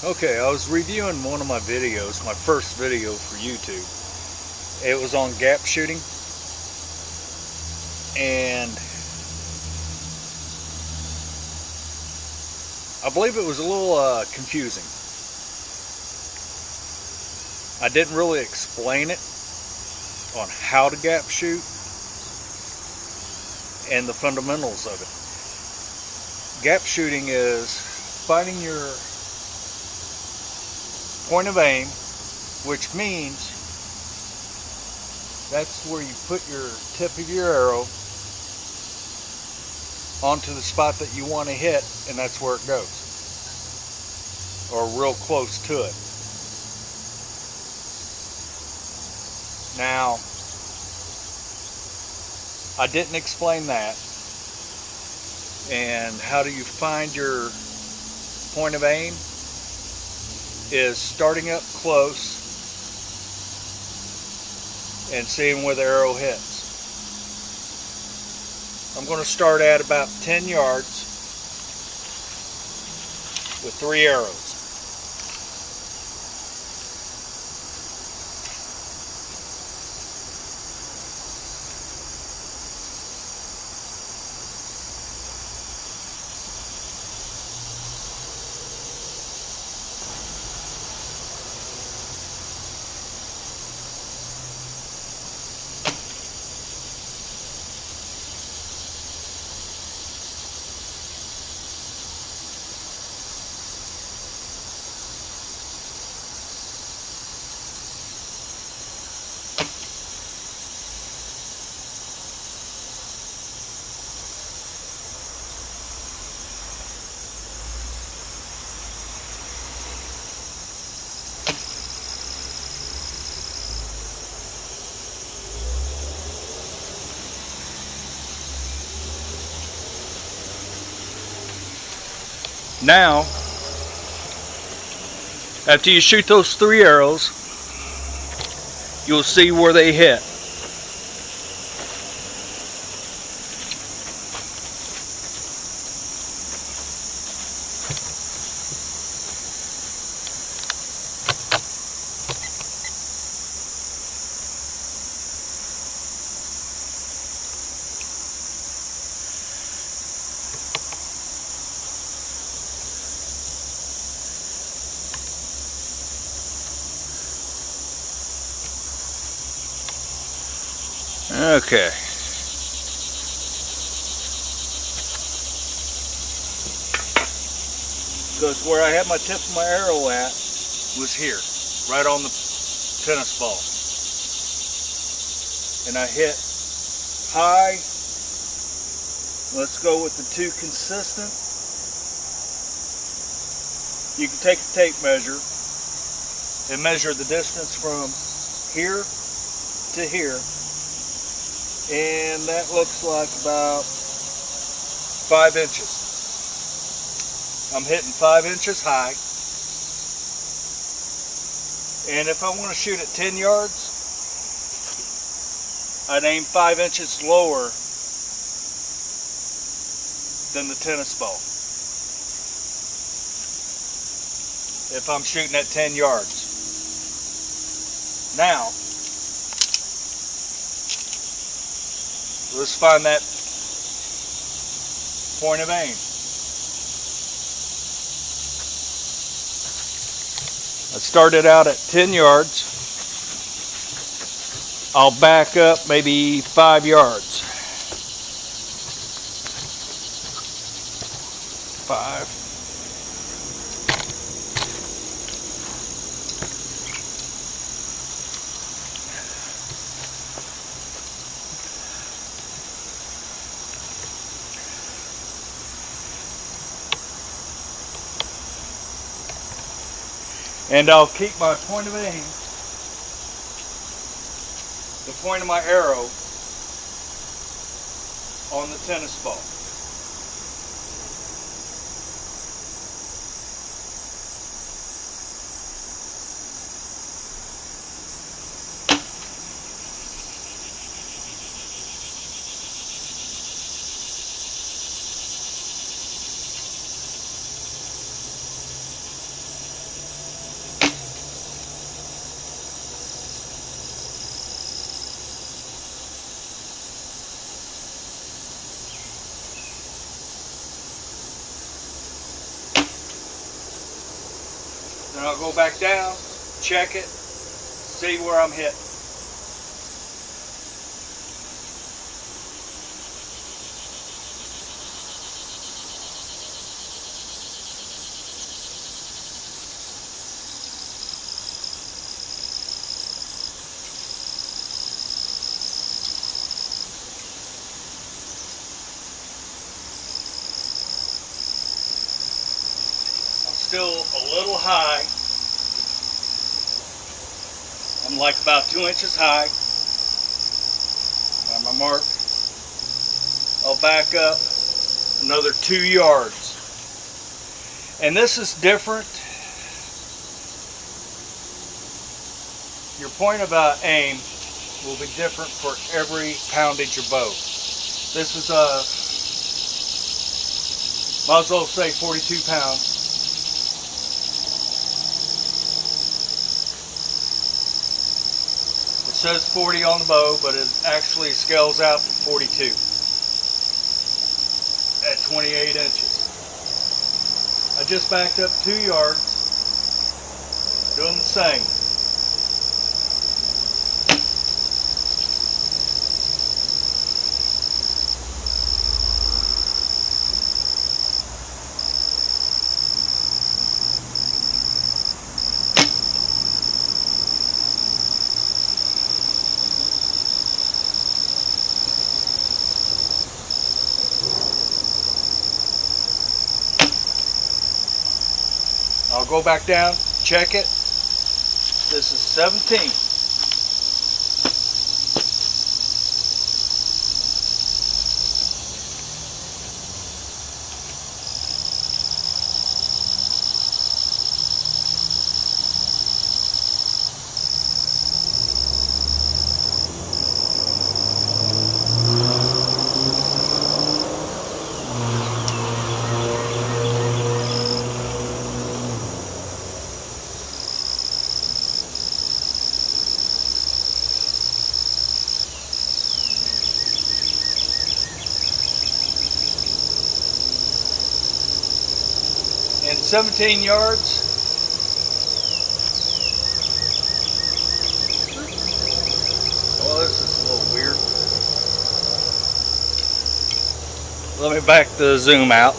Okay, I was reviewing one of my videos, my first video for YouTube. It was on gap shooting, and I believe it was a little confusing. I didn't really explain it on how to gap shoot and the fundamentals of it. Gap shooting is finding your point of aim, which means that's where you put your tip of your arrow onto the spot that you want to hit, and that's where it goes, or real close to it. Now, I didn't explain that. And how do you find your point of aim? Is starting up close and seeing where the arrow hits. I'm going to start at about 10 yards with 3 arrows. Now, after you shoot those 3 arrows, you'll see where they hit. Okay. Because where I had my tip of my arrow at was here, right on the tennis ball. And I hit high. Let's go with the 2 consistent. You can take a tape measure and measure the distance from here to here. And that looks like about 5 inches. I'm hitting 5 inches high. And if I want to shoot at 10 yards, I'd aim 5 inches lower than the tennis ball. If I'm shooting at 10 yards. Now, let's find that point of aim. I started out at 10 yards. I'll back up maybe 5 yards. 5. And I'll keep my point of aim, the point of my arrow, on the tennis ball. Then I'll go back down, check it, see where I'm hitting. Still a little high. I'm like about 2 inches high. Got my mark. I'll back up another 2 yards. And this is different. Your point about aim will be different for every poundage of bow. This is might as well say 42 pounds. It says 40 on the bow, but it actually scales out to 42 at 28 inches. I just backed up 2 yards, doing the same. I'll go back down, check it. This is 17. And 17 yards. Well, this is a little weird. Let me back the zoom out.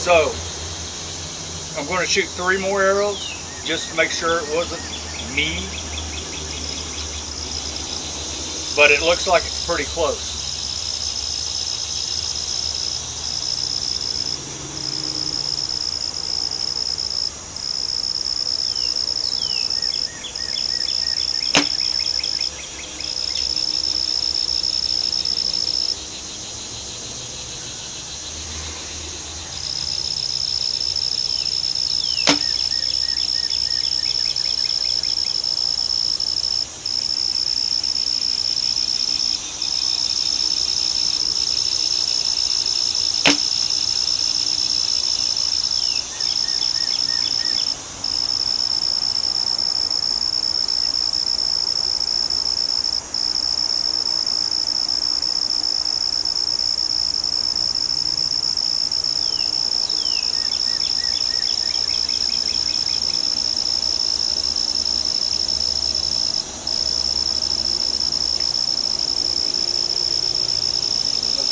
So, I'm going to shoot 3 more arrows just to make sure it wasn't me. But it looks like it's pretty close.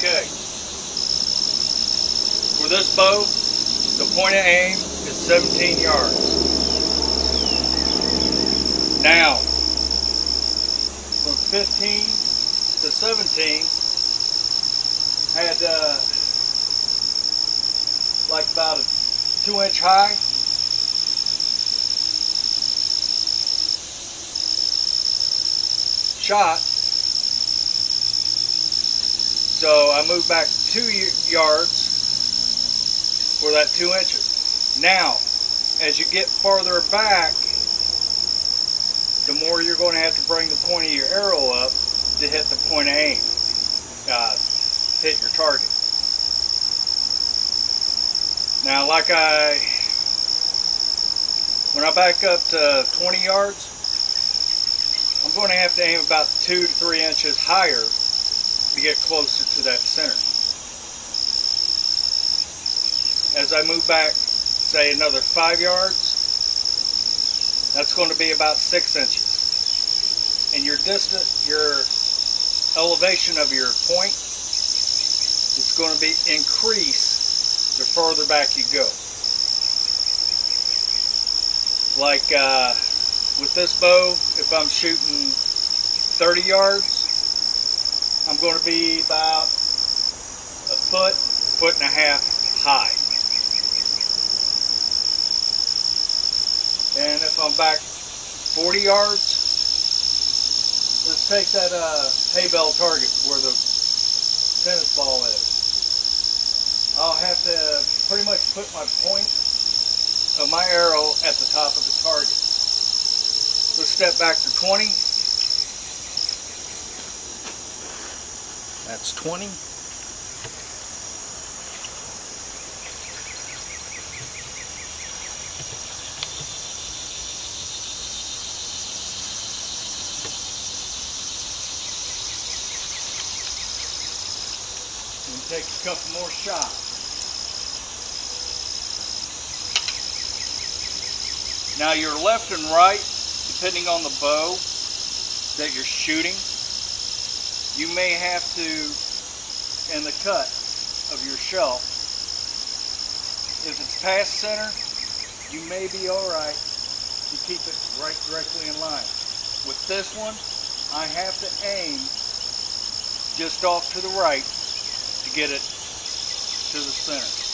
Okay. For this bow, the point of aim is 17 yards. Now, from 15 to 17, I had like about a 2-inch high. Shot. So I moved back 2 yards for that 2 inches. Now, as you get farther back, the more you're going to have to bring the point of your arrow up to hit the point of aim, hit your target. Now, when I back up to 20 yards, I'm going to have to aim about 2 to 3 inches higher to get closer to that center. As I move back, say another 5 yards, that's going to be about 6 inches. And your elevation of your point is going to be increased the further back you go. Like with this bow, if I'm shooting 30 yards, I'm going to be about a foot and a half high. And if I'm back 40 yards, let's take that hay bale target where the tennis ball is. I'll have to pretty much put my point of my arrow at the top of the target. Let's step back to 20. That's 20. And take a couple more shots. Now your left and right, depending on the bow that you're shooting, you may have to, in the cut of your shelf, if it's past center, you may be alright to keep it right directly in line. With this one, I have to aim just off to the right to get it to the center.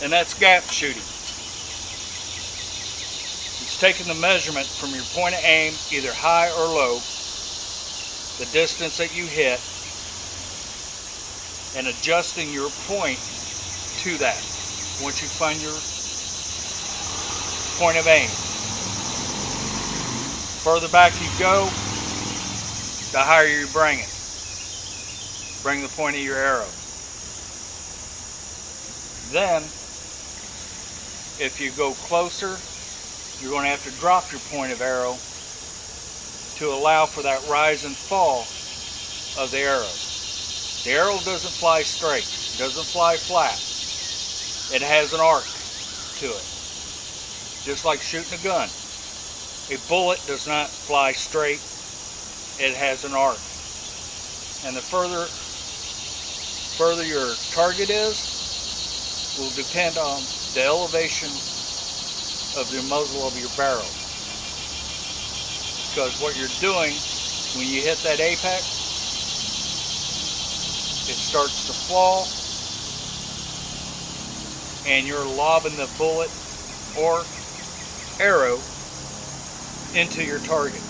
And that's gap shooting. It's taking the measurement from your point of aim, either high or low, the distance that you hit, and adjusting your point to that once you find your point of aim. Further back you go, the higher you bring it. Bring the point of your arrow. Then, if you go closer, you're going to have to drop your point of arrow to allow for that rise and fall of the arrow. The arrow doesn't fly straight, doesn't fly flat. It has an arc to it, just like shooting a gun. A bullet does not fly straight, it has an arc. And the further your target is, will depend on the elevation of the muzzle of your barrel. Because what you're doing when you hit that apex, it starts to fall and you're lobbing the bullet or arrow into your target.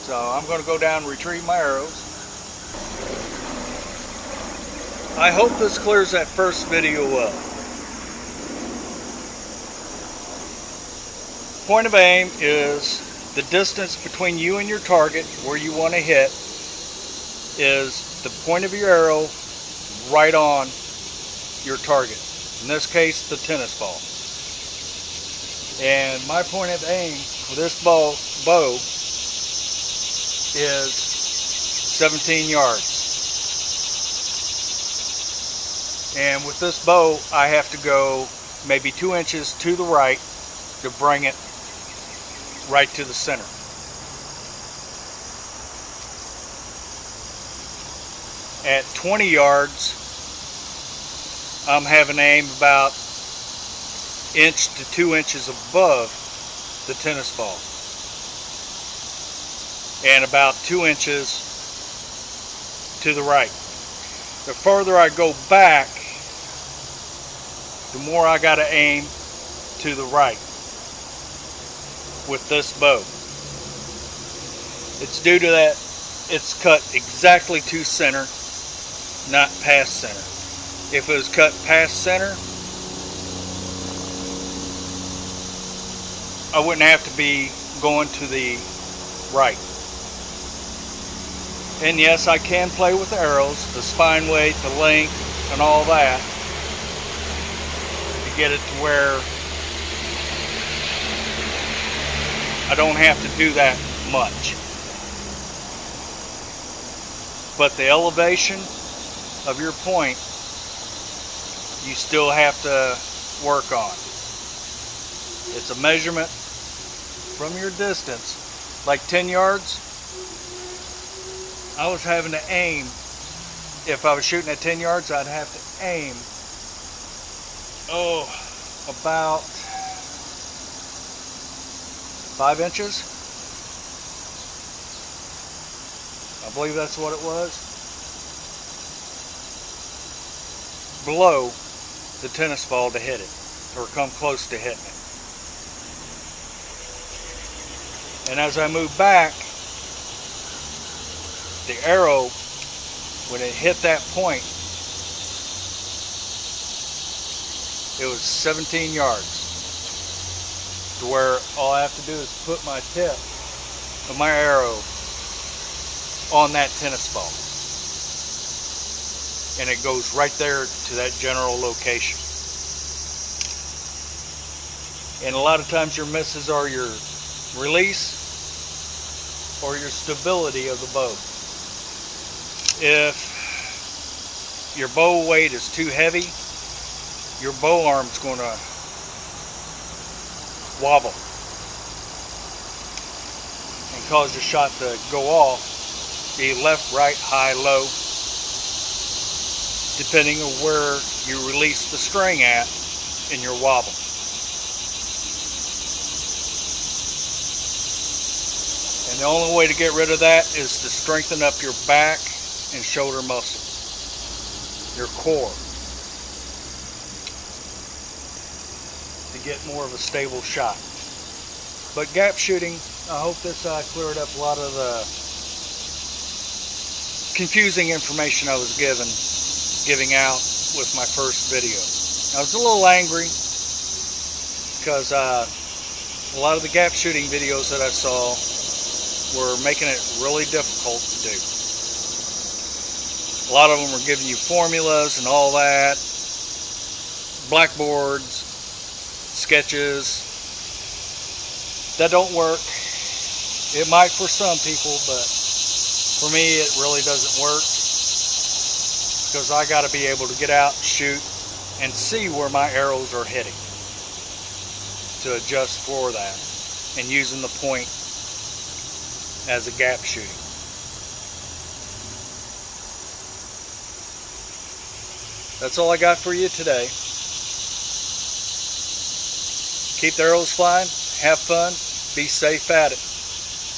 So I'm going to go down and retrieve my arrows. I hope this clears that first video well. Point of aim is the distance between you and your target where you want to hit is the point of your arrow right on your target. In this case, the tennis ball. And my point of aim for this bow is 17 yards. And with this bow, I have to go maybe 2 inches to the right to bring it right to the center. At 20 yards, I'm having aim about 1 to 2 inches above the tennis ball. and about 2 inches to the right. The further I go back, the more I got to aim to the right with this bow. It's due to that it's cut exactly to center, not past center. If it was cut past center, I wouldn't have to be going to the right. And yes, I can play with the arrows, the spine weight, the length, and all that to get it to where I don't have to do that much. But the elevation of your point, you still have to work on. It's a measurement from your distance. Like 10 yards, I was having to aim. If I was shooting at 10 yards, I'd have to aim, about 5 inches. I believe that's what it was. Below the tennis ball to hit it, or come close to hitting it. And as I move back, the arrow, when it hit that point, it was 17 yards. To where all I have to do is put my tip of my arrow on that tennis ball. And it goes right there to that general location. And a lot of times your misses are your release or your stability of the bow. If your bow weight is too heavy, your bow arm's going to wobble and cause your shot to go off, be left, right, high, low, depending on where you release the string at in your wobble. And the only way to get rid of that is to strengthen up your back and shoulder muscles, your core, to get more of a stable shot. But gap shooting, I hope this cleared up a lot of the confusing information I was giving out with my first video. I was a little angry because a lot of the gap shooting videos that I saw were making it really difficult to do. A lot of them were giving you formulas and all that, blackboards, sketches. That don't work. It might for some people, but for me it really doesn't work, because I got to be able to get out, shoot, and see where my arrows are hitting to adjust for that, and using the point as a gap shooting. That's all I got for you today. Keep the arrows flying, have fun, be safe at it.